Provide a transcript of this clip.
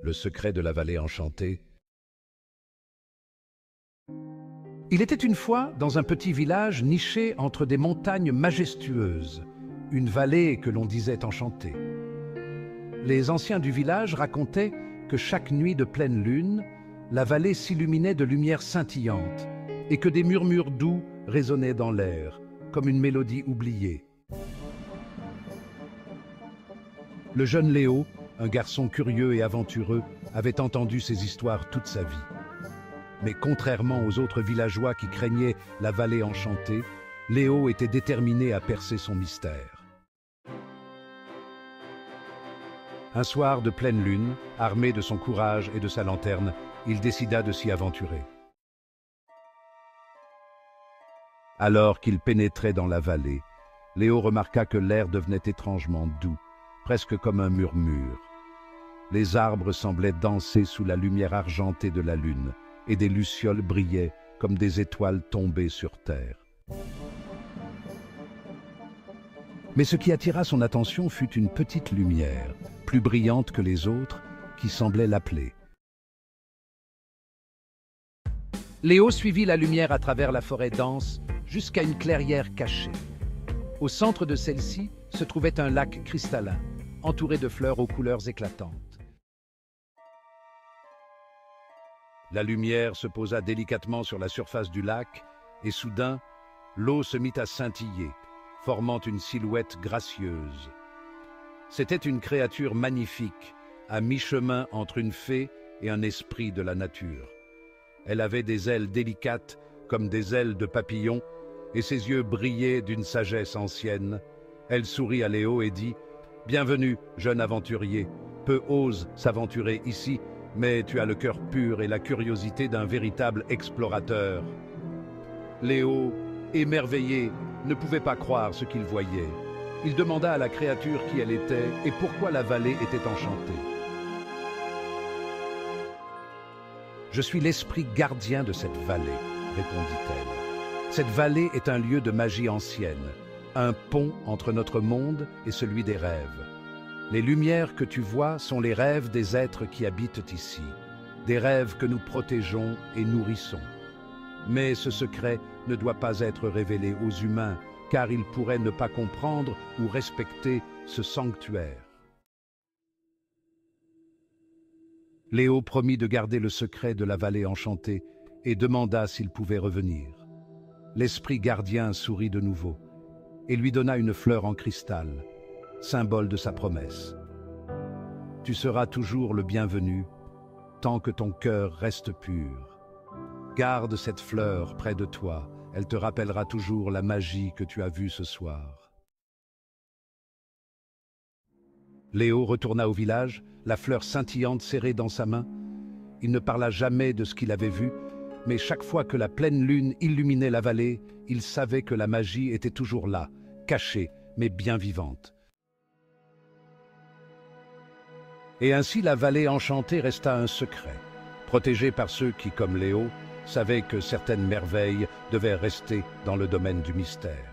Le secret de la vallée enchantée. Il était une fois dans un petit village niché entre des montagnes majestueuses, une vallée que l'on disait enchantée. Les anciens du village racontaient que chaque nuit de pleine lune, la vallée s'illuminait de lumières scintillantes et que des murmures doux résonnaient dans l'air, comme une mélodie oubliée. Le jeune Léo, un garçon curieux et aventureux, avait entendu ces histoires toute sa vie. Mais contrairement aux autres villageois qui craignaient la vallée enchantée, Léo était déterminé à percer son mystère. Un soir de pleine lune, armé de son courage et de sa lanterne, il décida de s'y aventurer. Alors qu'il pénétrait dans la vallée, Léo remarqua que l'air devenait étrangement doux, presque comme un murmure. Les arbres semblaient danser sous la lumière argentée de la lune, et des lucioles brillaient comme des étoiles tombées sur terre. Mais ce qui attira son attention fut une petite lumière, plus brillante que les autres, qui semblait l'appeler. Léo suivit la lumière à travers la forêt dense jusqu'à une clairière cachée. Au centre de celle-ci se trouvait un lac cristallin, entouré de fleurs aux couleurs éclatantes. La lumière se posa délicatement sur la surface du lac et soudain, l'eau se mit à scintiller, formant une silhouette gracieuse. C'était une créature magnifique, à mi-chemin entre une fée et un esprit de la nature. Elle avait des ailes délicates comme des ailes de papillon et ses yeux brillaient d'une sagesse ancienne. Elle sourit à Léo et dit « Bienvenue, jeune aventurier. Peu osent s'aventurer ici, mais tu as le cœur pur et la curiosité d'un véritable explorateur. » Léo, émerveillé, ne pouvait pas croire ce qu'il voyait. Il demanda à la créature qui elle était et pourquoi la vallée était enchantée. « Je suis l'esprit gardien de cette vallée, » répondit-elle. « Cette vallée est un lieu de magie ancienne, un pont entre notre monde et celui des rêves. Les lumières que tu vois sont les rêves des êtres qui habitent ici, des rêves que nous protégeons et nourrissons. Mais ce secret ne doit pas être révélé aux humains, car ils pourraient ne pas comprendre ou respecter ce sanctuaire. » Léo promit de garder le secret de la vallée enchantée et demanda s'il pouvait revenir. L'esprit gardien sourit de nouveau et lui donna une fleur en cristal, symbole de sa promesse. « Tu seras toujours le bienvenu, tant que ton cœur reste pur. Garde cette fleur près de toi, elle te rappellera toujours la magie que tu as vue ce soir. » Léo retourna au village, la fleur scintillante serrée dans sa main. Il ne parla jamais de ce qu'il avait vu, mais chaque fois que la pleine lune illuminait la vallée, il savait que la magie était toujours là, cachée, mais bien vivante. Et ainsi la vallée enchantée resta un secret, protégée par ceux qui, comme Léo, savaient que certaines merveilles devaient rester dans le domaine du mystère.